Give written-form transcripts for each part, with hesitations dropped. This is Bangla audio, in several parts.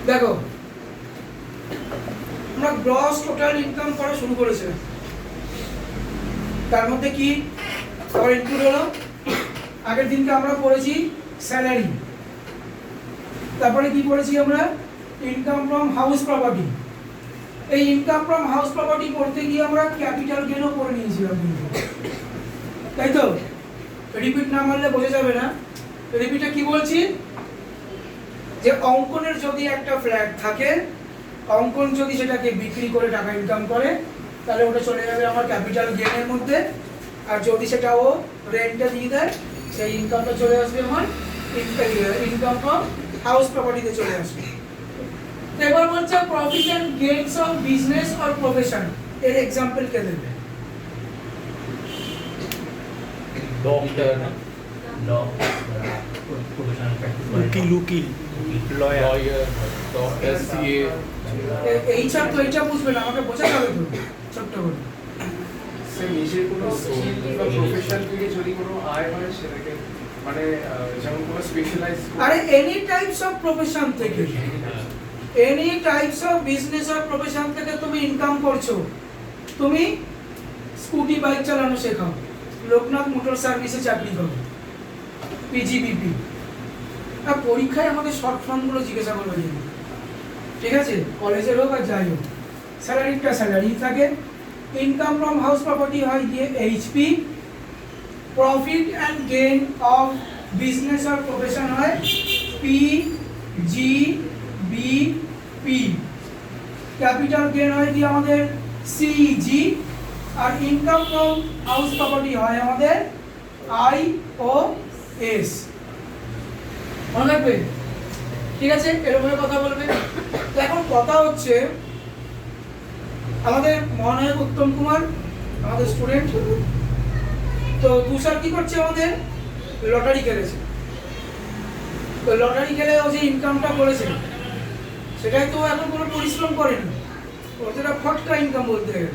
দেখো আমরা গ্রস টোটাল ইনকাম করা শুরু করেছিলাম, তার মধ্যে কি আবার ইনক্লুড হলো, আগের দিনকে আমরা পড়েছি স্যালারি, তারপরে কি পড়েছি আমরা ইনকাম ফ্রম হাউস প্রপার্টি। এই ইনকাম ফ্রম হাউস প্রপার্টি পড়তে গিয়ে আমরা ক্যাপিটাল গেইনও করে নিয়েছিলাম কিন্তু, তাই তো? রিপিট না মারলে বোঝা যাবে না। রিপিটে কি বলছি, যে অঙ্কনের যদি একটা ফ্ল্যাট থাকে, অঙ্কন যদি সেটাকে বিক্রি করে টাকা ইনকাম করে, তাহলে ওটা চলে যাবে আমার ক্যাপিটাল গেইনের মধ্যে। আর যদি সেটা ও রেন্টে দিয়ে দেয়, সেই ইনকামটা চলে আসবে আমার ইনকাম ফ্রম হাউস প্রপার্টিতে চলে আসবে। এবার বলছে profit and gains of business or profession, এর एग्जांपल কে দেবে? डॉक्टर উকিল लॉयर डॉक्टर सीए এই সব তো এটা বুঝবে না, আমাকে বোঝাতে হবে তো ছোট্ট করে। সে নিজের কোনো স্কিল বা প্রফেশন থেকে যদি কোনো আয় হয় সেটাকে মানে যেমন কোনো স্পেশালাইজ আরে এনি টাইপস অফ প্রফেশন থেকে, any types of business or profession থেকে তুমি ইনকাম করছো। তুমি স্কুটি বাইক চালানো শেখাও, লোকনাথ মোটর সার্ভিসে চাকরি করো, পিজিবিপি। আর পরীক্ষায় আমাদের শর্ট ফর্মগুলো জিজ্ঞাসা করবে, ঠিক আছে, কলেজের হোক আর যাই হোক। স্যালারিটা স্যালারি থাকে, ইনকাম ফ্রম হাউস প্রপার্টি হয় গিয়ে HP, profit and gain of business আর প্রফেশন হয় পিজিবিপি, ক্যাপিটাল গেইন হয় গিয়ে আমাদের সিজি, আর ইনকাম ফ্রম হাউস প্রপার্টি হয় আমাদের আইওএস। মনে রাখবে, ঠিক আছে? এরকম কথা বলবে। তো এখন কথা হচ্ছে, আমাদের মহানায়ক উত্তম কুমার আমাদের স্টুডেন্ট, তো তুষার কি করছে, আমাদের লটারি খেলেছে। তো লটারি খেলে ও যে ইনকামটা করেছে, সেটাই তো এখন কোনো পরিশ্রম করেনি, ওটা ফটকা ইনকাম বলতে গেলে।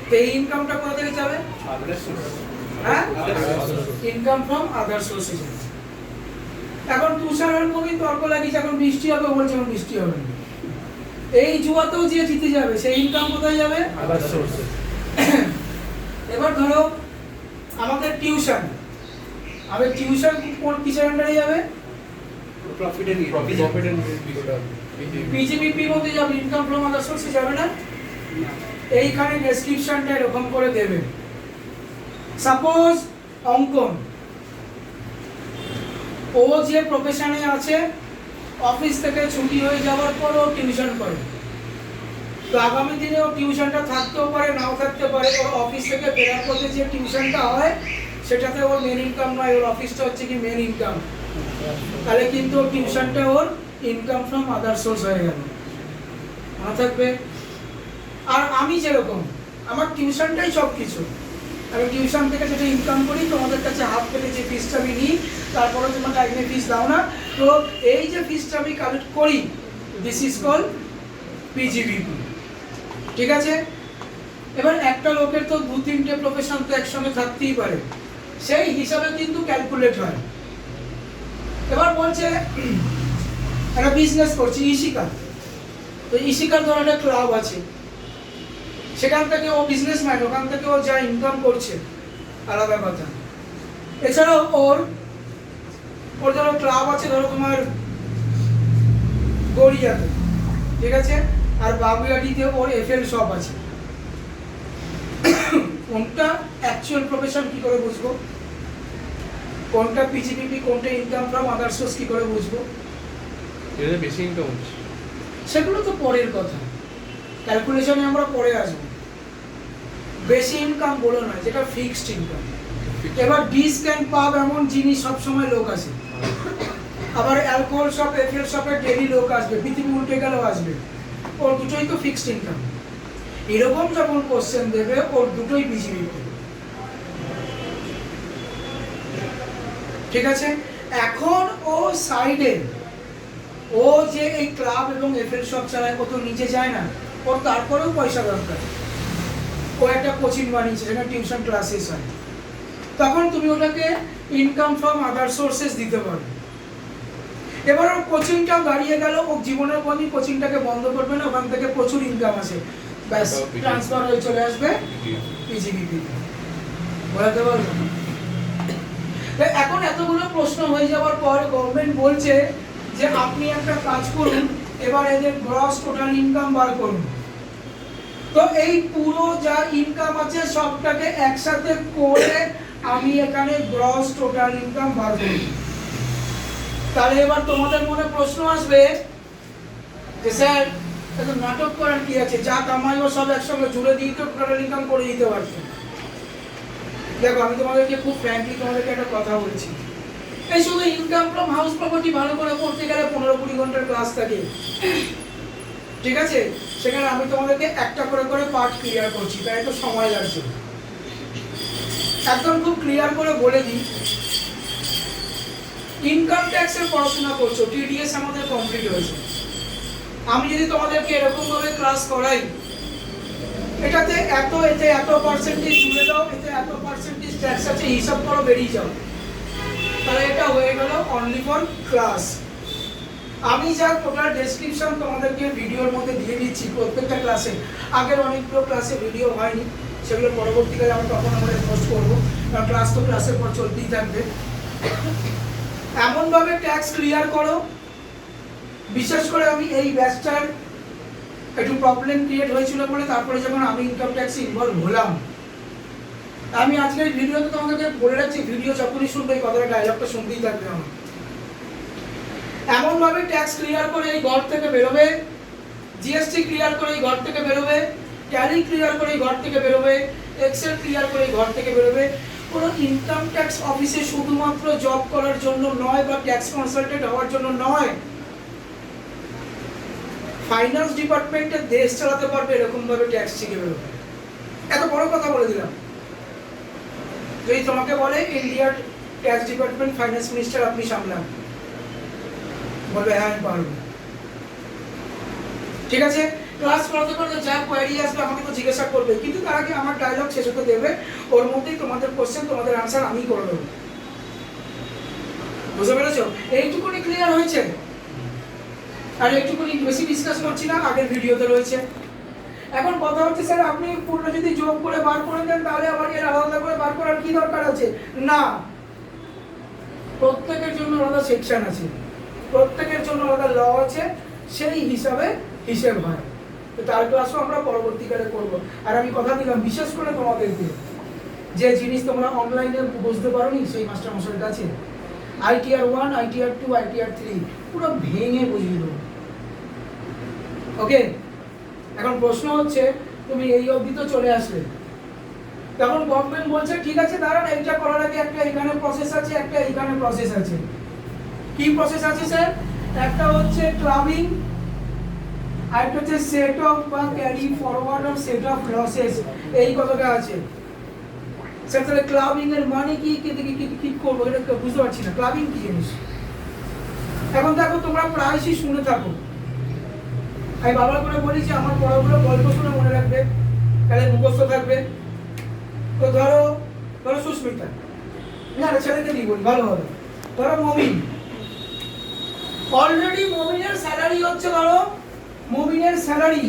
তো এই ইনকামটা কোথা থেকে যাবে? হ্যাঁ, ইনকাম ফ্রম আদার সোর্সেস। এখন তুষার আর কবি তর্ক লাগিয়েছে, এখন বৃষ্টি হবে, বলছে এখন বৃষ্টি হবে না। এই জুয়াতেও যে জিতে যাবে, সেই ইনকাম কোথায় যাবে? Other source. এবার ধরো আমাদের টিউশন, আমাদের টিউশন কোন কিসের আন্ডারে যাবে? প্রফিট এন্ড পিজিবিপির মধ্যে যাবে, ইনকাম ফ্রম আদার সোর্সে যাবে না। এইখানে ডেসক্রিপশনটা এরকম করে দেবে। সাপোজ অঙ্কন, ও যে প্রফেশনে আছে, অফিস থেকে ছুটি হয়ে যাওয়ার পর ও টিউশন করে। তো আগামী দিনে ও টিউশনটা থাকতেও পারে, নাও থাকতে পারে। ওর অফিস থেকে ফেরার পথে যে টিউশনটা হয়, সেটাতে ওর মেন ইনকাম নয়, ওর অফিসটা হচ্ছে কি মেন ইনকাম। তাহলে কিন্তু ওর টিউশনটা ওর ইনকাম ফ্রম আদার সোর্স হয়ে গেল, মনে থাকবে। আর আমি যেরকম, আমার টিউশনটাই সব কিছু। আমি টিউশন থেকে যেটা ইনকাম করি, তোমাদের কাছে হাত পেতে যে ফিসটা আমি নিই, তারপরে তোমরা টাইমে ফিস দাও না। তো এই যে ফিসটা আমি কালেক্ট করি, দিস ইজ কল পিজিবিপি, ঠিক আছে? এবার একটা লোকের তো 2-3টে প্রফেশন তো একসঙ্গে থাকতেই পারে, সেই হিসাবে কিন্তু ক্যালকুলেট হয়। এবার বলছে একটা বিজনেস করছি, ইশিকা। তো ইশিকার ধর একটা ক্লাব আছে, সেখান থেকে ও বিজনেসম্যান, ওখান থেকে ও যা ইনকাম করছে আলাদা কথা। এছাড়াও ওর ধরো ক্লাব আছে, ধরো তোমার গড়িয়াতে, ঠিক আছে, আর বাগুইয়াটিতে ওর এফএল শপ আছে। কোনটা অ্যাকচুয়াল প্রফেশন কি করে বুঝবো? কোনটা পিজিবিপি, কোনটা ইনকাম ফ্রম আদার সোর্স কি করে বুঝবো? এটা বেশি ইনকাম হচ্ছে। সেগুলো তো পরের কথা, ক্যালকুলেশনে আমরা পরে আসবো। বেশি ইনকাম বলো না, যেটা ফিক্সড ইনকাম। এবার ডিস্ক অ্যান্ড পাব এমন জিনিস সবসময় লোক আসে, আবার অ্যালকোহল শপ, এফএল শপে ডেলি লোক আসবে, পৃথিবী উল্টে গেলেও আসবে। ওর দুটোই তো ফিক্সড ইনকাম। এরকম যখন কোশ্চেন দেবে, ওর দুটোই পিজিবিপি, ঠিক আছে? এখন ও সাইডে, ও যে এই ক্লাব এবং এফএল শপ চালায়, ও তো নিজে যায় না, ওর তারপরেও পয়সা দরকার। ও একটা কোচিং বানিয়েছে, যেখানে টিউশন ক্লাসেস হয়। তখন তুমি ওটাকে ইনকাম ফ্রম আদার সোর্সেস দিতে পারো। এবার ওর কোচিংটাও দাঁড়িয়ে গেল, ও জীবনের কোনদিন কোচিংটাকে বন্ধ করবে না, ওখান থেকে প্রচুর ইনকাম আসে, ব্যাস ট্রান্সফার হয়ে চলে আসবে পিজিবিপি। বলাতে পারবো না। এখন এতগুলো প্রশ্ন হয়ে যাওয়ার পর গভর্নমেন্ট বলছে যে আপনি একটা কাজ করুন, এবার এদের গ্রস টোটাল ইনকাম বার করুন। তো এই পুরো যা ইনকাম আছে সবটাকে একসাথে করে আমি এখানে গ্রস টোটাল ইনকাম বার করি। তাহলে এবার তোমাদের মনে প্রশ্ন আসবে যে স্যার এত নাটক করার কি আছে, যা কামাই ও সব একসঙ্গে জুড়ে দিয়ে তো টোটাল ইনকাম করে দিতে পারছো। দেখো আমি তোমাদেরকে খুব ফ্র্যাঙ্কলি তোমাদেরকে একটা কথা বলছি, এই শুধু ইনকাম ফ্রম হাউস প্রপার্টি ভালো করে পড়তে গেলে 15-20 ঘন্টার ক্লাস থাকে, ঠিক আছে? সেখানে আমি তোমাদেরকে একটা করে করে পার্ট ক্লিয়ার করছি, তাই একটু সময় লাগছে। একদম খুব ক্লিয়ার করে বলে দিই, ইনকাম ট্যাক্সের পড়াশোনা করছো, টিডিএস আমাদের কমপ্লিট হয়েছে। আমি যদি তোমাদেরকে এরকম ভাবে ক্লাস করাই, এটাতে এতে এত পার্সেন্টেজ জুড়ে দাও, এতে এত পার্সেন্টেজ ট্যাক্স আছে, হিসাব করো, বেরিয়ে যাও, তাহলে এটা হয়ে গেল অনলি ফর ক্লাস। আমি যা টোটাল ডেসক্রিপশন তোমাদেরকে ভিডিওর মধ্যে দিয়ে দিচ্ছি প্রত্যেকটা ক্লাসে, আগের অনেকগুলো ক্লাসে ভিডিও হয়নি, সেগুলো পরবর্তীকালে আমরা তখন আমাদের পোস্ট করবো, কারণ ক্লাস তো ক্লাসের পর চলতেই থাকবে। এমনভাবে ট্যাক্স ক্লিয়ার করো, বিশেষ করে আমি এই ব্যাচটার একটু প্রবলেম ক্রিয়েট হয়েছিল বলে তারপরে যখন আমি ইনকাম ট্যাক্সে ইনভলভ হলাম, আমি আজকের ভিডিওতে তোমাদেরকে বলে রাখছি, ভিডিও যখনই শুনবে এই কথাটা ডায়লগটা শুনতেই থাকবে আমার। এমনভাবে ট্যাক্স ক্লিয়ার করে এই ঘর থেকে বেরোবে, জিএসটি ক্লিয়ার করে এই ঘর থেকে বেরোবে, ট্যালি ক্লিয়ার করে এই ঘর থেকে বেরোবে, এক্সেল ক্লিয়ার করে এই ঘর থেকে বেরোবে। কোনো ইনকাম ট্যাক্স অফিসে শুধুমাত্র জব করার জন্য নয় বা ট্যাক্স কনসালটেন্ট হওয়ার জন্য নয়, ফাইন্যান্স ডিপার্টমেন্টে দেশ চালাতে পারবে এরকম ভাবে ট্যাক্স শিখে বেরোবে। এত বড় কথা বলে দিলাম। যদি তোমাকে বলে ইন্ডিয়ার ট্যাক্স ডিপার্টমেন্ট ফাইন্যান্স মিনিস্টার আপনি সামলান, বলবে হ্যাঁ আমি পারবো। ঠিক আছে, ক্লাস করতে করতে যা কোয়েরি আসবে আমাকে তো জিজ্ঞাসা করবে, কিন্তু তার আগে আমার ডায়লগ শেষ হতে দেবে, ওর মধ্যেই তোমাদের কোশ্চেন তোমাদের আনসার আমি করে দেবো। বুঝতে পেরেছো? এইটুকুনি ক্লিয়ার হয়েছে? আর এইটুকুনি বেশি ডিসকাস করছি না, আগের ভিডিওতে রয়েছে। এখন কথা হচ্ছে স্যার আপনি পুরো যদি যোগ করে বার করে দেন তাহলে আবার এর আলাদা করে বার করার কি দরকার আছে? না, প্রত্যেকের জন্য আলাদা সেকশন আছে, প্রত্যেকের জন্য আলাদা ল আছে, সেই হিসাবে হিসেব হয়। তো তার ক্লাসও আমরা পরবর্তীকালে করব। আর আমি কথা দিলাম বিশেষ করে তোমাদেরকে, যে জিনিস তোমরা অনলাইনে বুঝতে পারোনি সেই মাস্টারমশাইয়ের কাছে ITR 1, ITR 2, ITR 3 পুরো ভেঙে বুঝিয়ে দেবো। ওকে, এখন প্রশ্ন হচ্ছে তুমি এই অবধি তো চলে আসলে, তখন গভর্নমেন্ট বলছে ঠিক আছে দাঁড়ান, এইটা করার আগে একটা এখানে প্রসেস আছে, একটা এখানে প্রসেস আছে। কি প্রসেস আছে স্যার? একটা হচ্ছে ক্লাবিং, আরেকটা হচ্ছে সেট অফ বা carry forward of set of losses, এই কথাটা আছে। স্যার তাহলে ক্লাবিং এর মানে কি কি করবো এটা বুঝতে পারছি না, ক্লাবিং কি জিনিস? এখন দেখো তোমরা প্রায়শই শুনে থাকো, আমি বাবার করে বলি যে আমার পড়াগুলো গল্প শুনে মনে রাখবে, তাহলে মুখস্থ থাকবে। তো ধরো সুস্মিতা, না ছেলেকে দিয়ে বলি ভালো হবে, ধরো মমিন, অলরেডি মমিনের স্যালারি হচ্ছে, ধরো মমিনের স্যালারি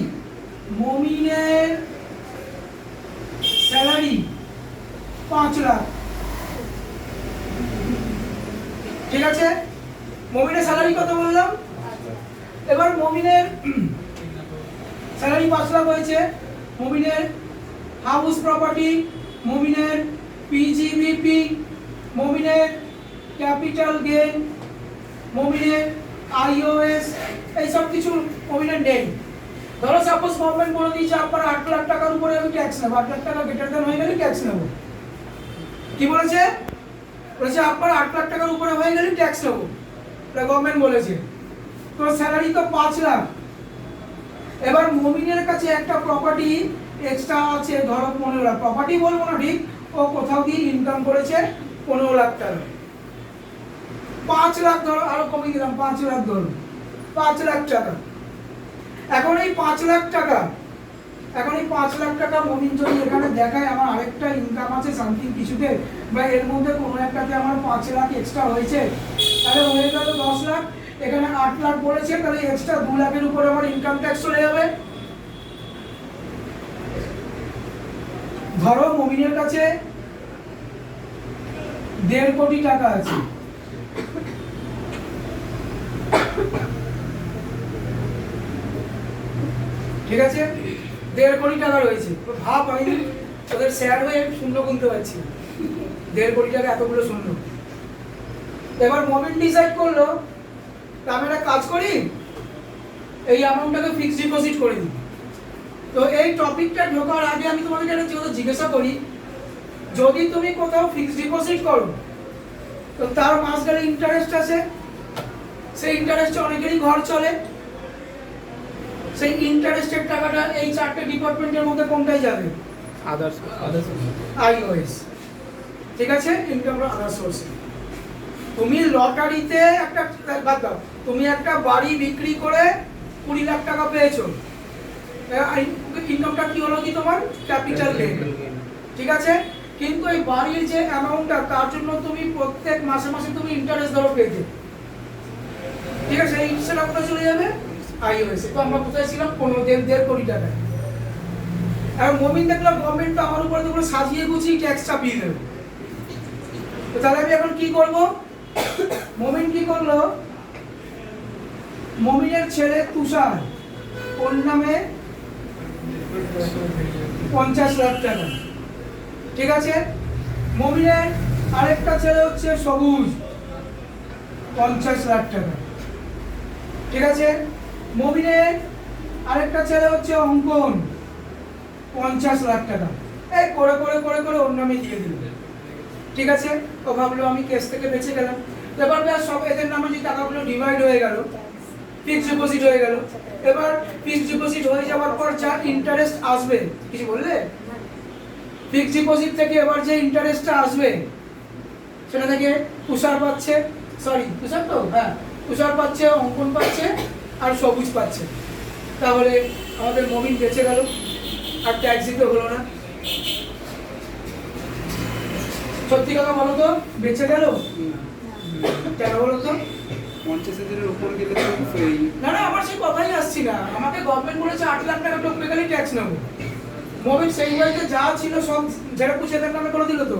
5 লাখ, ঠিক আছে? মমিনের স্যালারি কত বললাম? এবার মমিনের স্যালারি 5 লাখ হয়েছে, মমিনের হাউস প্রপার্টি, মমিনের পিজিবিপি, মমিনের ক্যাপিটাল গেইন, মমিনের আইওএস, এই সব কিছু মমিনের নেই। ধরো সাপোজ গভর্নমেন্ট বলে দিয়েছে আপনার 8 লাখ টাকার উপরে আমি ট্যাক্স নেবো, 8 লাখ টাকা গ্রেটার দেন হয়ে গেলে ট্যাক্স নেবো। কি বলেছে? বলেছে আপনার 8 লাখ টাকার উপরে হয়ে গেলে ট্যাক্স নেবো, এটা গভর্নমেন্ট বলেছে। তো স্যালারি তো 5 লাখ। এবার মমিনের কাছে একটা প্রপার্টি এক্সট্রা আছে, ধরো 15 লাখ, প্রপার্টি বলবো না ঠিক, ও কোথাও দিয়ে ইনকাম করেছে 15 লাখ টাকা, 5 লাখ ধরো, আরো কমিয়ে দিলাম 5 লাখ ধরো, 5 লাখ টাকা। এখন এই 5 লাখ টাকা মমিন যদি এখানে দেখায় আমার আরেকটা ইনকাম আছে সামথিং কিছুতে, বা এর মধ্যে কোনো একটাতে আমার 5 লাখ এক্সট্রা হয়েছে, তাহলে হয়ে গেল 10 লাখ। এখানে 8 লাখ বলেছে, তাহলে এক্সট্রা 2 লাখের উপরে আমার ইনকাম ট্যাক্স চলে যাবে। ধরো মমিনের কাছে 1.5 কোটি টাকা আছে, ঠিক আছে, 1.5 কোটি টাকা রয়েছে। ভাব, আমি তোদের শেয়ার হয়ে শূন্য গুনতে পারছি, 1.5 কোটি টাকা এতগুলো শূন্য। এবার মমিন ডিসাইড করলো আমি একটা কাজ করি, এই অ্যামাউন্টটাকে ফিক্সড ডিপোজিট করে দিই। তো এই টপিকটা ঢোকার আগে আমি তোমাকে একটা কথা জিজ্ঞাসা করি, যদি তুমি কোথাও ফিক্সড ডিপোজিট করো তো তার মাস গেলে ইন্টারেস্ট আছে, সেই ইন্টারেস্টে অনেকেরই ঘর চলে। সেই ইন্টারেস্টের টাকাটা এই 4টে ডিপার্টমেন্টের মধ্যে কোনটায় যাবে? আদার্স আইওএস, ঠিক আছে, ইনকাম আদার সোর্স। তুমি লটারিতে একটা বাদ দাও, তুমি একটা বাড়ি বিক্রি করে 20 লাখ টাকা পেয়েছো, ইনকামটা কি হলো? কি তোমার ক্যাপিটাল গেইন, ঠিক আছে। কিন্তু এই বাড়ির যে অ্যামাউন্টটা, তার জন্য তুমি প্রত্যেক মাসে মাসে তুমি ইন্টারেস্ট ধরো পেতে, ঠিক আছে, এই সেটা কোথায় চলে যাবে? আইওএস। তো আমরা কোথায় ছিলাম? 1.5 কোটি টাকা। আর মমিন দেখলাম গভর্নমেন্ট তো আমার উপরে তো সাজিয়ে গুছিয়ে ট্যাক্স চাপিয়ে দেবে, তো তাহলে আমি এখন কি করব? মমিন কি করলো, মমিনের ছেলে তুষার, ওর নামে 50 লাখ টাকা, ঠিক আছে। মমিনের আরেকটা ছেলে হচ্ছে সবুজ, 50 লাখ টাকা, ঠিক আছে। মমিনের আরেকটা ছেলে হচ্ছে অঙ্কন, 50 লাখ টাকা। এই করে করে করে করে ওর নামে দিয়ে দিল, ঠিক আছে। ও ভাবলো আমি কেস থেকে বেঁচে গেলাম। এবার ব্যাস সব এদের নামে যে টাকাগুলো ডিভাইড হয়ে গেল, ফিক্সড ডিপোজিট হয়ে গেল। এবার ফিক্সড ডিপোজিট হয়ে যাওয়ার পর যা ইন্টারেস্ট আসবে, কিছু বললে? ফিক্সড ডিপোজিট থেকে এবার যে ইন্টারেস্টটা আসবে সেটা থেকে তুষার পাচ্ছে, সরি তুষার তো, হ্যাঁ, তুষার পাচ্ছে, অঙ্কন পাচ্ছে আর সবুজ পাচ্ছে। তাহলে আমাদের মমিন বেঁচে গেল, আর ট্যাক্স দিতে হলো না। সত্যি কথা বলো তো, বেঁচে গেল কেন বলো তো? 50,000-এর উপর গেলে তো ফ্রি। না না, আমার সেই কথাই আসছি না। আমাকে গভর্নমেন্ট বলেছে 8 লাখ টাকা ঢুকবে গেলে ট্যাক্স নেবো। মোবিল সেই বাড়িতে যা ছিল সব যেটা পুষেদের নামে করে দিল, তো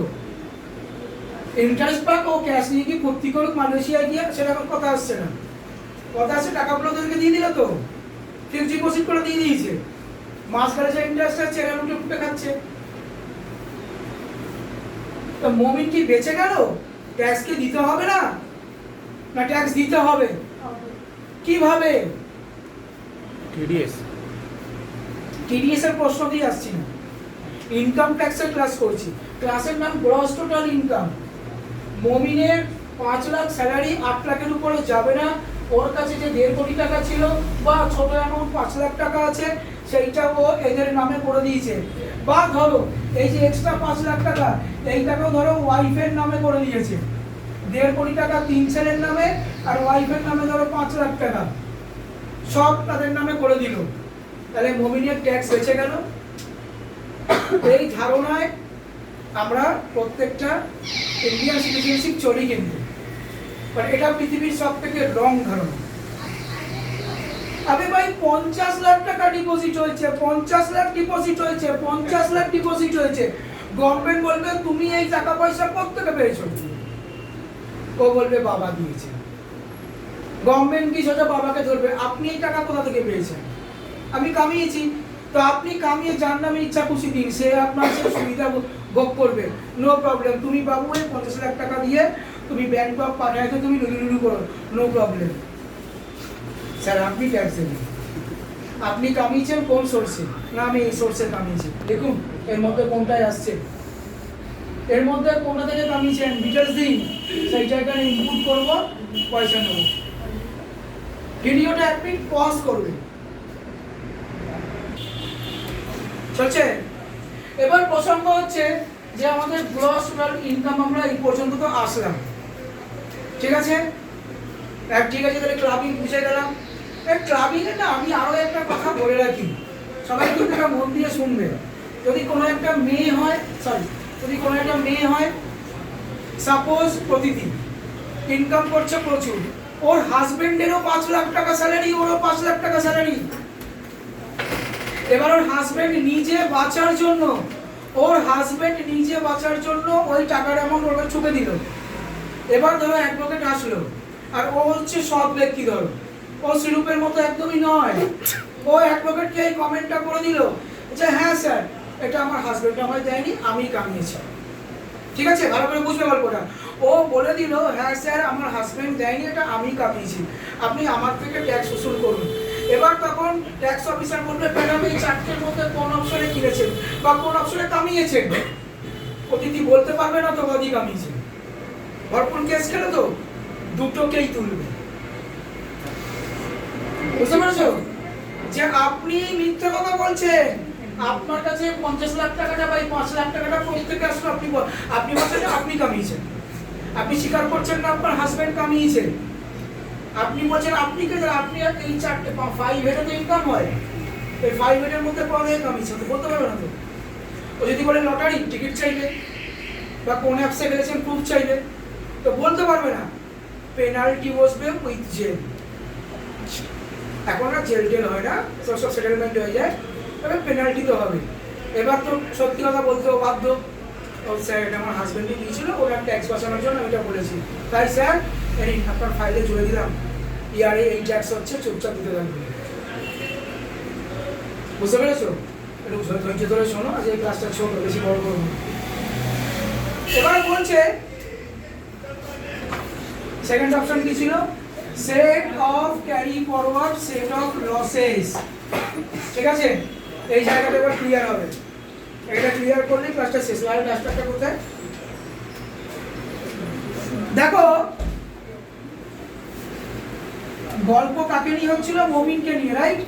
ইন্টারেস্ট পাক ও ক্যাশ নিয়ে কি ভর্তি করুক মালয়েশিয়ায় গিয়ে, সেটা এখন কথা আসছে না। কথা আছে টাকাগুলো তোদেরকে দিয়ে দিল, তো ফিক্সড ডিপোজিট করে দিয়ে দিয়েছে, মাস গেলে যে ইন্টারেস্ট আছে এরা লুটে ফুটে খাচ্ছে। তো মমিন কি বেঁচে গেল? ট্যাক্স কি দিতে হবে না? না ট্যাক্স দিতে হবে। কিভাবে? টিডিএস টিডিএস এর প্রশ্ন দিয়ে আসছি না, ইনকাম ট্যাক্সের ক্লাস করছি। ক্লাসের নাম গ্রস টোটাল ইনকাম। মমিনের 5 লাখ স্যালারি 8 লাখের উপরে যাবে না। ওর কাছে যে 1.5 কোটি টাকা ছিল বা ছোট অ্যামাউন্ট 5 লাখ টাকা আছে, সেইটা ও এদের নামে করে দিয়েছে। বা ধরো এই যে এক্সট্রা 5 লাখ টাকা, এইটাকেও ধরো ওয়াইফের নামে করে দিয়েছে। 1.5 কোটি টাকা 3 ছেলের নামে, আর ওয়াইফের নামে ধরো 5 লাখ টাকা, সব তাদের নামে করে দিল। তাহলে মমিনের ট্যাক্স বেঁচে গেল। এই ধারণায় আমরা প্রত্যেকটা ইন্ডিয়ান সিটিজেনশিপ চলি, কিন্তু এটা পৃথিবীর সব থেকে রং ধারণা। আবে ভাই 50 লাখ টাকা ডিপোজিট হয়েছে, 50 লাখ ডিপোজিট হয়েছে, 50 লাখ ডিপোজিট হয়েছে, গভর্নমেন্ট বলবে তুমি এই টাকা পয়সা কোত্থেকে পেয়েছো? ও বলবে বাবা দিয়েছে। গভর্নমেন্ট কি সোজা বাবাকে ধরবে, আপনি এই টাকা কোথা থেকে পেয়েছেন? আমি কামিয়েছি। তো আপনি কামিয়ে যার নামে ইচ্ছা খুশি দিন, সে আপনার সে সুবিধা ভোগ করবে, নো প্রবলেম। তুমি বাবু এই 50 লাখ টাকা দিয়ে তুমি ব্যাংক অফ পাঠাইতে তুমি লুলুলুলু করো, নো প্রবলেম। স্যার আপনি ট্যাক্স দেবেন, আপনি কামিয়েছেন কোন সোর্সে? না আমি এই সোর্সে কামিয়েছি। দেখুন এর মধ্যে কোনটায় আসছে, এর মধ্যে কোনটা থেকে কামিয়েছেন ডিটেলস দিন, সেই জায়গায় ইনপুট করব, পয়সা নেব। ভিডিওটা এক মিনিট পজ করবে, চলছে। এবার প্রসঙ্গ হচ্ছে যে আমাদের গ্রস টোটাল ইনকাম আমরা এই পর্যন্ত তো আসলাম, ঠিক আছে। ঠিক আছে, তাহলে ক্লাবিং বুঝে গেলাম। এই ক্লাবিং এ না আমি আরো একটা কথা বলে রাখি, সবাই কিন্তু এটা মন দিয়ে শুনবে। যদি কোনো একটা মেয়ে হয়, সাপোজ প্রতিদিন ইনকাম করছে প্রচুর, ও ওর হাজবেন্ডেরও 5 লাখ টাকা স্যালারি, ওরও 5 লাখ টাকা স্যালারি। এবার ওর হাজবেন্ড নিজে বাঁচার জন্য ওই টাকার অ্যামাউন্ট ওর কাছে চুকে দিল। এবার ধরো অ্যাডভোকেট আসলো, আর ও হচ্ছে সৎ ব্যক্তি, ধরো ও সিরুপের মতো একদমই নয়। ও অ্যাডভোকেটকে এই কমেন্টটা করে দিল যে হ্যাঁ স্যার, এটা আমার হাজবেন্ড আমায় দেয়নি, আমি কামিয়েছি। ঠিক আছে, ভালো করে বুঝবে গল্পটা। ও বলে দিল হ্যাঁ স্যার, আমার হাজবেন্ড দেয়নি, এটা আমি কামিয়েছি, আপনি আমার থেকে ট্যাক্স উসুল করুন। এবার তখন ট্যাক্স অফিসার বলবে ম্যাডাম এই চারটের মধ্যে কোন অপশনে কিনেছেন বা কোন অপশনে কামিয়েছেন। অতিথি বলতে পারবে না তো বাদী কামিয়েছে। ভরপুর কেস খেলে তো দুটোকেই তুলবে। বুঝতে পেরেছো যে আপনি মিথ্যে কথা বলছেন, আপনার কাছে 50 লাখ টাকাটা বা 5 লাখ টাকাটা প্রত্যেকে আসলে আপনি বলছেন আপনি কামিয়েছেন। আপনি স্বীকার করছেন না আপনার হাজবেন্ড কামিয়েছে। আপনি বলছেন আপনি এই চারটে 5 হেডে তো ইনকাম হয়, এই 5 হেডের মধ্যে পরে কামিয়েছে তো বলতে পারবে না তো। ও যদি বলে লটারি টিকিট চাইবে বা কোন অ্যাপসে গেলেছেন প্রুফ চাইবে তো বলতে পারবে না। পেনাল্টি বসবে উইথ জেল। এখন আর জেল টেল হয় না, সব সেটেলমেন্ট হয়ে যায়, তবে পেনাল্টি তো হবে। এবার তো সত্যি কথা বলতেও বাধ্য। ও স্যার, এটা আমার হাজবেন্ডই দিয়েছিল, ওরা ট্যাক্স বাঁচানোর জন্য আমি এটা বলেছি, তাই স্যার এই আপনার ফাইলে জুড়ে দিলাম, ইয়ারে এই ট্যাক্স হচ্ছে, চুপচাপ দিতে থাকবে। বুঝতে পেরেছো? একটু ধৈর্য ধরে শোনো, আজ এই ক্লাসটা ছোট, বেশি বড় করবো। এবার বলছে সেকেন্ড অপশন কি ছিল? Set of carry forward, set of losses. ঠিক আছে, এই জায়গাটা এবার ক্লিয়ার হবে। এটা ক্লিয়ার করলে ক্লাসটা শেষ। লাল ডাস্টারটা কোথায়? দেখো গল্প কাকে নিয়ে হচ্ছিল? মমিনকে নিয়ে, রাইট?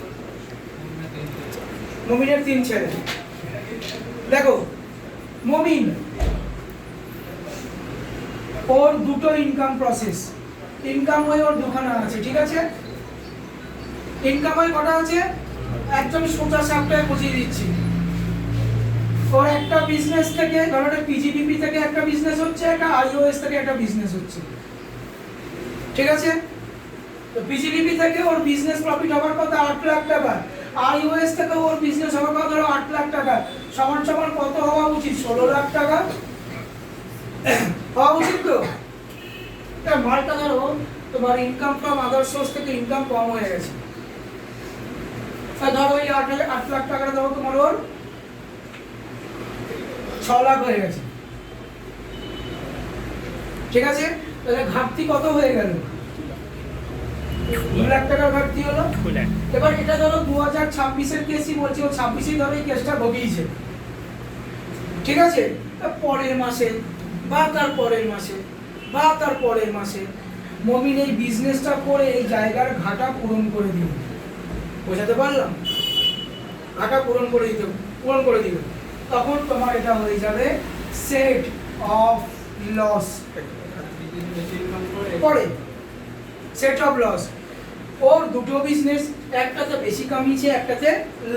মমিনের 3 ছেলে। দেখো মমিন, ওর দুটো ইনকাম প্রসেস। ইনকাম ওই ওর দুখানা আছে, ঠিক আছে? ইনকাম ওই কটা আছে? একদম সোজা সাপটায় বুঝিয়ে দিচ্ছি। ওর একটা বিজনেস থেকে, ধরো একটা পিজিডিপি থেকে একটা বিজনেস হচ্ছে, একটা আইওএস থেকে একটা বিজনেস হচ্ছে, ঠিক আছে? তো পিজিডিপি থেকে ওর বিজনেস প্রফিট হওয়ার কথা 8 লাখ টাকা, আইওএস থেকে ওর বিজনেস হওয়ার কথা ধরো 8 লাখ টাকা, সমান সমান কত হওয়া উচিত? 16 লাখ টাকা হওয়া উচিত। তো তার মালটা ধরো তোমার ইনকাম ফ্রম আদার সোর্স থেকে ইনকাম কম হয়ে গেছে, ধরো এই 8 লাখ টাকাটা ধরো তোমার ওর 6 লাখ হয়ে গেছে, ঠিক আছে? তাহলে ঘাটতি কত হয়ে গেল? 2 লাখ টাকার ঘাটতি হলো। এবার এটা ধরো 2026 এর কেসই বলছি, ও 26 ধরো এই কেসটা ভোগিয়েছে, ঠিক আছে? পরের মাসে বা তার পরের মাসে বা তার পরের মাসে মমিন এই বিজনেসটা করে এই জায়গার ঘাটা পূরণ করে দিল। বোঝাতে পারলাম? ঘাটা পূরণ করে দিল। তখন তোমার এটা হয়ে যাবে সেট অফ লস। পরে সেট অফ লস, ওর দুটো বিজনেস, একটাতে বেশি কামিয়েছে, একটাতে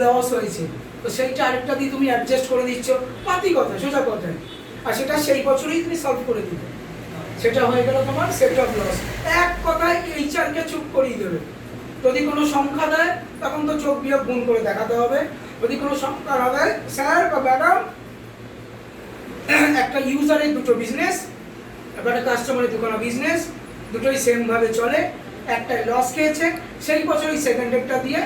লস হয়েছে, তো সেইটা আরেকটা দিয়ে তুমি অ্যাডজাস্ট করে দিচ্ছ, পাতি কথা, সোজা কথা। আর সেটা সেই বছরই তুমি সলভ করে দিবে, সেটা হয়ে গেল তোমার সেট অফ লস। এক কথায় এইচআরকে চুপ করিয়ে দেবে। যদি কোনো সংখ্যা দেয় তখন তো চোখ বিয়োগ গুণ করে দেখাতে হবে। যদি কোনো সংখ্যা না দেয়, স্যার বা ম্যাডাম একটা ইউজারের দুটো বিজনেস, একটা কাস্টমারের দুখানা বিজনেস, দুটোই সেম ভাবে চলে, একটাই লস খেয়েছে, সেই বছরই সেকেন্ড একটা দিয়ে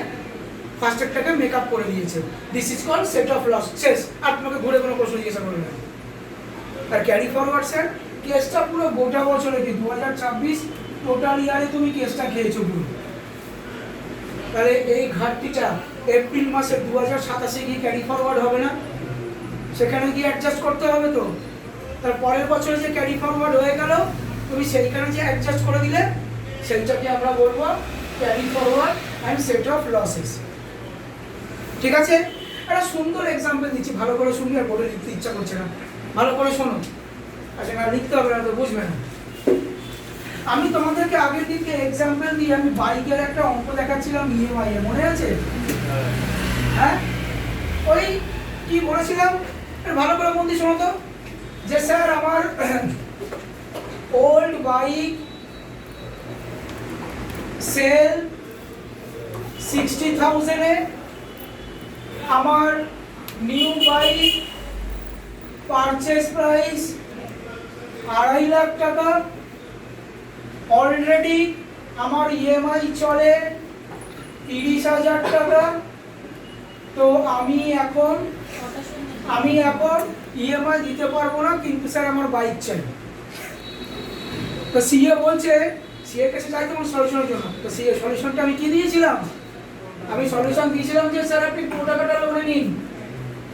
ফার্স্ট একটাকে মেকআপ করে দিয়েছে। This is called set of loss. শেষ। আর তোমাকে ঘুরে কোনো প্রশ্ন জিজ্ঞাসা করবে না। আর ক্যারি ফরওয়ার্ড স্যার, কেসটা পুরো গোটা বছরে কি 2026 টোটাল ইয়ারে তুমি কেসটা খেয়েছো পুরো। তাহলে এই ঘাটতিটা এপ্রিল মাসে 2027 গিয়ে ক্যারি ফরওয়ার্ড হবে না? সেখানে গিয়ে অ্যাডজাস্ট করতে হবে তো। তার পরের বছরে যে ক্যারি ফরওয়ার্ড হয়ে গেল, তুমি সেইখানে যে অ্যাডজাস্ট করে দিলে, সেইটাকে আমরা বলবো carry forward and set of losses. ঠিক আছে? একটা সুন্দর এক্সাম্পল দিচ্ছি, ভালো করে শুনবি, আর বোর্ডে লিখতে ইচ্ছা করছে না, ভালো করে শোনো। আচ্ছা, না লিখতে হবে না তো, বুঝবে না। আমি তোমাদেরকে আগের দিনকে এক্সাম্পল দিয়ে আমি বাইকের একটা অঙ্ক দেখাচ্ছিলাম ইএমআই এর, মনে আছে? হ্যাঁ, ওই কি বলেছিলাম ভালো করে মন দিয়ে শোনো তো, যে স্যার আমার ওল্ড বাইক সেল 60,000 এ, আমার new bike purchase price 2.5 lakh টাকা, অলরেডি আমার ইএমআই চলে 30,000 টাকা। তো আমি এখন ইএমআই দিতে পারবো না, কিন্তু স্যার আমার বাইক চাই। তো সিএ বলছে, সিএ কাছে চাই তোমার সলিউশনের জন্য। তো সিএ সলিউশনটা আমি কি দিয়েছিলাম? আমি সলিউশন দিয়েছিলাম যে স্যার আপনি পুরো টাকাটা লোনে নিন,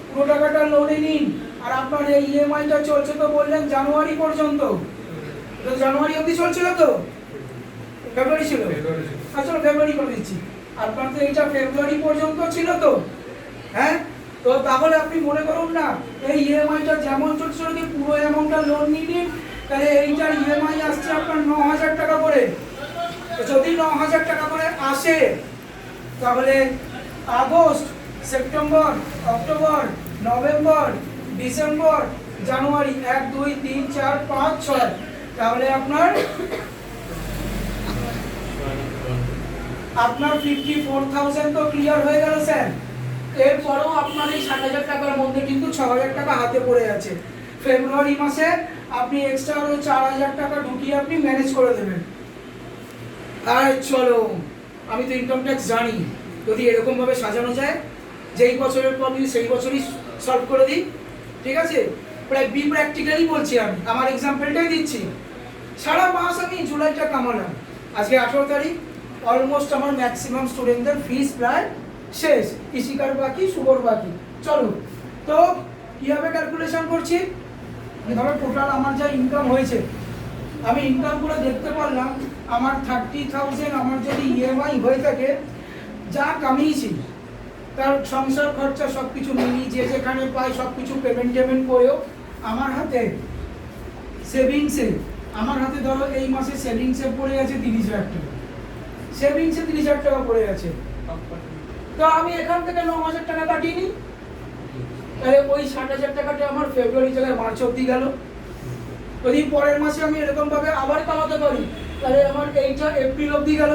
পুরো টাকাটা লোনে নিন, আর আপনার এই ইএমআইটা চলছে তো বললেন জানুয়ারি পর্যন্ত। তো জানুয়ারি অবধি চলছিল তো? ফেব্রুয়ারি ছিল? আচ্ছা ফেব্রুয়ারি করে দিচ্ছি। আপনার তো এইটা ফেব্রুয়ারি পর্যন্ত ছিল তো, হ্যাঁ? তো তাহলে আপনি মনে করুন না, এই ইএমআইটা যেমন চলছে যদি পুরো অ্যামাউন্টটা লোন নিয়ে নিন, তাহলে এইটার ইএমআই আসছে আপনার 9,000 টাকা করে। তো যদি 9,000 টাকা করে আসে, তাহলে August, September, October, November, December, January 1, 2, 3, 4, 5, 6, তাহলে আপনার 54,000 তো ক্লিয়ার হয়ে গেল স্যার। এরপরেও আপনার এই 60,000 টাকার মধ্যে কিন্তু 6,000 টাকা হাতে পড়ে আছে। ফেব্রুয়ারি মাসে আপনি এক্সট্রা আরো 4,000 টাকা ঢুকিয়ে আপনি ম্যানেজ করে দেবেন। আর চলো, আমি তো ইনকাম ট্যাক্স জানি, যদি এরকম ভাবে সাজানো যায় যেই বছরের প্রবলেম সেই বছরই সলভ করে দিই, ঠিক আছে? প্রায় প্র্যাকটিক্যালি বলছি, আমি আমার এক্সাম্পলটাই দিচ্ছি। সারা মাস আমি জুলাইটা কামালাম, আজকে 18 তারিখ, অলমোস্ট আমার ম্যাক্সিমাম স্টুডেন্টদের ফিস প্রায় শেষ, কৃষিকার বাকি, শুভর বাকি। চলো, তো কীভাবে ক্যালকুলেশন করছি? ধরো টোটাল আমার যা ইনকাম হয়েছে, আমি ইনকাম করে দেখতে পারলাম আমার 30,000 আমার যদি ইএমআই হয়ে থাকে, যা কামিয়েছি তার সংসার খরচা সব কিছু মিলিয়ে যে যেখানে পাই সব কিছু পেমেন্ট করেও আমার হাতে সেভিংসে, আমার হাতে ধরো এই মাসে সেভিংসে পড়ে আছে 30,000 টাকা, সেভিংসে 30,000 টাকা পড়ে আছে। তো আমি এখান থেকে 9,000 টাকা কাটিয়ে নিই, তাহলে ওই 60,000 টাকাটা আমার ফেব্রুয়ারি থেকে মার্চ অবধি গেল। যদি পরের মাসে আমি এরকম ভাবে আবার কামাতে পারি, তাহলে আমার এইটা এপ্রিল অবধি গেল।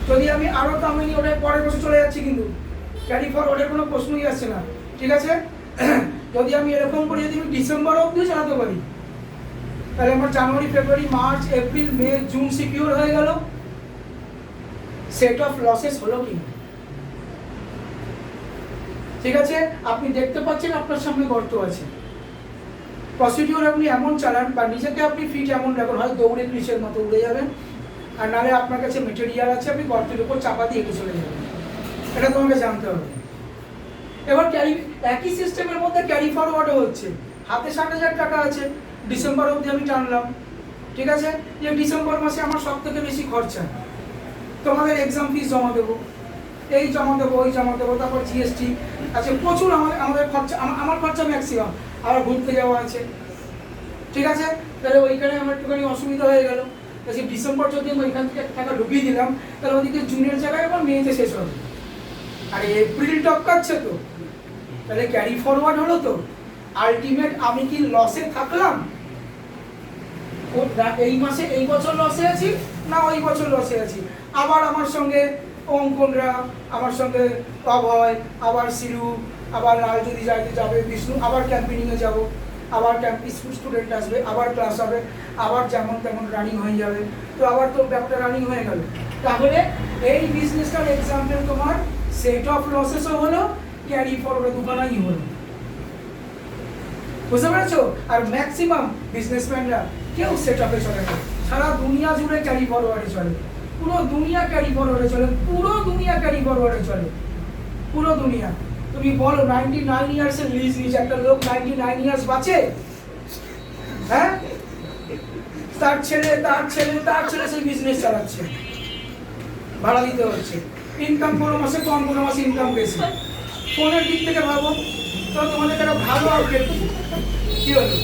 যদি আমি আরো কামাই, ওটা পরের বছর চলে যাচ্ছি, কিন্তু ক্যারি ফরওয়ার্ডের কোনো প্রশ্নই আসছে না, ঠিক আছে? যদি আমি এরকম করে যদি আমি ডিসেম্বর অবধি চালাতে পারি, তাহলে আমার জানুয়ারি, ফেব্রুয়ারি, মার্চ, এপ্রিল, মে, জুন সিকিউর হয়ে গেল। সেট অফ লসেস হলো কি? ঠিক আছে, আপনি দেখতে পাচ্ছেন আপনার সামনে গর্ত আছে। প্রসিডিওর আপনি এমন চালান বা নিজেকে আপনি ফিট এমন রাখুন, হয় দৌড়ে গ্রীষের মতো উড়ে যাবেন, আর নাহলে আপনার কাছে মেটেরিয়াল আছে, আপনি গর্তের উপর চাপা দিয়ে এগিয়ে চলে যাবেন। এটা তোমাকে জানতে হবে। এবার একই সিস্টেমের মধ্যে ক্যারি ফরওয়ার্ডও হচ্ছে। হাতে 60,000 টাকা আছে, ডিসেম্বর অবধি আমি টানলাম, ঠিক আছে? যে ডিসেম্বর মাসে আমার সব থেকে বেশি খরচা, তোমাদের এক্সাম ফিস জমা দেবো, এই জমা দেবো, ওই জমা দেবো, তারপর জিএসটি আছে, প্রচুর আমাদের খরচা, আমার খরচা ম্যাক্সিমাম। আবার ঘুরতে যাওয়া আছে, ঠিক আছে? তাহলে ওইখানে আমার একটুখানি অসুবিধা হয়ে গেল। তাহলে ডিসেম্বর যদি আমি ওইখান থেকে টাকা ঢুকিয়ে দিলাম, তাহলে ওদিকে জুনের জায়গায় আবার মেতে শেষ হবে, আর এপ্রিল টপকাচ্ছে তো, তাহলে ক্যারি ফরওয়ার্ড হলো তো। আলটিমেট আমি কি লসে থাকলাম? এই মাসে এই বছর লসে আছি না ওই বছর লসে আছি? আবার আমার সঙ্গে অঙ্কনরা, আমার সঙ্গে অভয়, আবার সিরু, আবার লাল যদি যাবে বিষ্ণু, আবার ক্যাম্পেনিংয়ে যাব, আবার স্টুডেন্ট আসবে, আবার ক্লাস হবে, আবার যেমন তেমন রানিং হয়ে যাবে। তো আবার তো ব্যাপারটা রানিং হয়ে গেল। তাহলে এই বিজনেসটার এক্সাম্পল তোমার সেট অফ লসেসও হলো, ক্যারি ফরওয়ার্ড দুখানাই হলো। বুঝতে পেরেছো? আর ম্যাক্সিমাম বিজনেসম্যানরা কেউ সেট আপে চলে না, সারা দুনিয়া জুড়ে ক্যারি ফরওয়ার্ডে চলে, পুরো দুনিয়া ক্যারি ফরওয়ার্ডে চলে, পুরো দুনিয়া ক্যারি ফরওয়ার্ডে চলে, পুরো দুনিয়া। তুমি বলো 99 ইয়ার্সের লিজ নিয়েছে একটা লোক, 99 ইয়ার্স বাঁচে? হ্যাঁ, তার ছেলে সেই বিজনেস চালাচ্ছে, ভাড়া দিতে হচ্ছে, ইনকাম কোনো মাসে কম, কোনো মাসে ইনকাম বেশি। ফোনের দিক থেকে ভাবো তো, তোমাদের একটা ভালো আউটলেট কি হলো?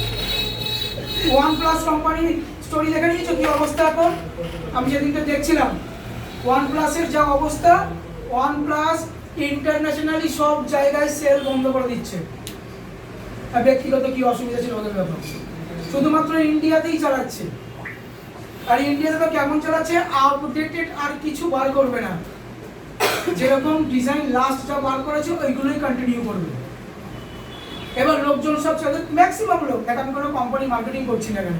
OnePlus কোম্পানি স্টোরি দেখে নিয়েছো কি অবস্থা এখন? আমি যেদিনকে দেখছিলাম OnePlus-এর যা অবস্থা, OnePlus ইন্টারন্যাশনালি সব জায়গায় সেল বন্ধ করে দিচ্ছে। ব্যক্তিগত কি অসুবিধা ছিল ওদের ব্যাপার, শুধুমাত্র ইন্ডিয়াতেই চালাচ্ছে। আর ইন্ডিয়াতে তো কেমন চালাচ্ছে, আপডেটেড আর কিছু বার করবে না, যেরকম ডিজাইন লাস্ট যা বার করেছে ওইগুলোই কন্টিনিউ করবে। এবার লোকজন সব চাইছে, ম্যাক্সিমাম লোক, দেখ আমি কোনো কোম্পানি মার্কেটিং করছি না কেন,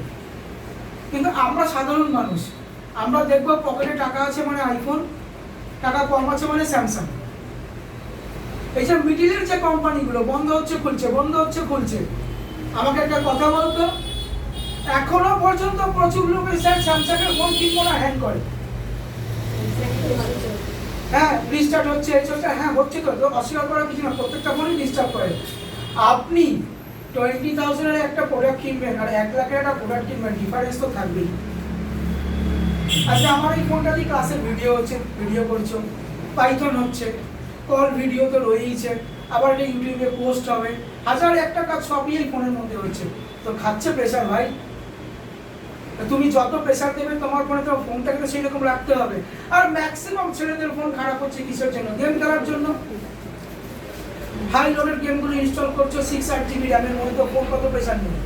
কিন্তু আমরা সাধারণ মানুষ, আমরা দেখবো পকেটে টাকা আছে মানে আইফোন, টাকা কম আছে মানে স্যামসাং। এই যে মিডিলের যে কোম্পানিগুলো বন্ধ হচ্ছে খুলছে, বন্ধ হচ্ছে খুলছে, আমাকে একটা কথা বলতো, এখনো পর্যন্ত প্রচুর লোক স্যার স্যামসাং এর ফোন কিনবো না, হ্যাং করে। হ্যাঁ রিস্টার্ট হচ্ছে, এই চলছে, হ্যাঁ হচ্ছে তো, তো অস্বীকার করার কিছু না, প্রত্যেকটা ফোনই ডিস্টার্ব করে। আপনি 20,000 এর একটা প্রোডাক্ট কিনবেন আর 1 লাখের একটা প্রোডাক্ট কিনবেন, ডিফারেন্স তো থাকবেই। আচ্ছা আমার এই ফোনটা দিয়ে ক্লাসের ভিডিও হচ্ছে, ভিডিও করছো, পাইথন হচ্ছে, কল ভিডিও তো রয়েইছে, আবার এটা ইউটিউবে পোস্ট হবে, হাজার একটা কাজ সবই এই ফোনের মধ্যে হচ্ছে, তো খাচ্ছে প্রেশার ভাই। তুমি যত প্রেশার দেবে তোমার ফোনে, তো ফোনটাকে তো সেই রকম রাখতে হবে। আর ম্যাক্সিমাম ছেলেদের ফোন খারাপ হচ্ছে কিসের জন্য? গেম খেলার জন্য। হাই লোডের গেমগুলো ইনস্টল করছো 6-8 GB র্যামের মধ্যে, তো ফোন কত প্রেশার নেবে,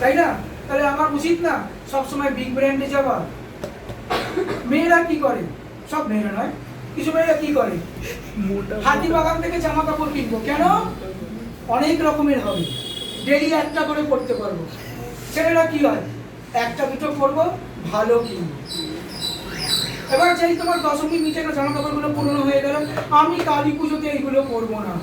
তাই না? তাহলে আমার উচিত না সবসময় বিগ ব্র্যান্ডে যাওয়া? মেয়েরা কি করে, সব মেয়েরা নয়, কিছু মেয়েরা কি করে, হাতি বাগান থেকে জামা কাপড় কিনবো, কেন? অনেক রকমের হবে, ডেলি একটা করে পড়তে পারবো। ছেলেরা কি হয়, একটা দুটো পরবো, ভালো কিনবো। এবার যেই তোমার দশমী মিটে না, জামা কাপড়গুলো পুরনো হয়ে গেল, আমি কালী পুজোতে এইগুলো পরবো না,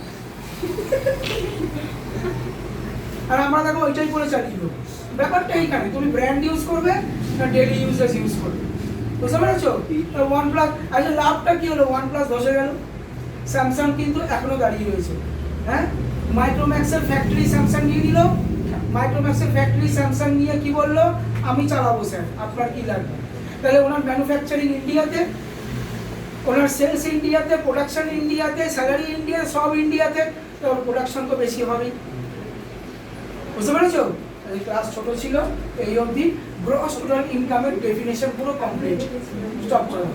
আর আমরা দেখো ওইটাই করে চালিয়ে দেবো। ব্যাপারটা এইখানে, তুমি ব্র্যান্ড ইউজ করবে না ডেলি ইউজেস ইউজ করবে, বুঝতে পেরেছো? OnePlus, আচ্ছা লাভটা কি হলো, OnePlus ধসে গেল, স্যামসাং কিন্তু এখনো দাঁড়িয়ে রয়েছে। হ্যাঁ, মাইক্রোম্যাক্সের ফ্যাক্টরি স্যামসাং নিয়ে নিল, মাইক্রোম্যাক্সের ফ্যাক্টরি স্যামসাং নিয়ে কি বললো, আমি চালাবো স্যার, আপনার কি লাগবে? তাহলে ওনার ম্যানুফ্যাকচারিং ইন্ডিয়াতে, ওনার সেলস ইন্ডিয়াতে, প্রোডাকশন ইন্ডিয়াতে, স্যালারি ইন্ডিয়া, সব ইন্ডিয়াতে, তো ওর প্রোডাকশন তো বেশি হবেই, বুঝতে পেরেছো? এই ক্লাস ছোট ছিল, এই অবধি গ্রস টোটাল ইনকামের ডেফিনেশন পুরো কমপ্লিট। স্টপ করো।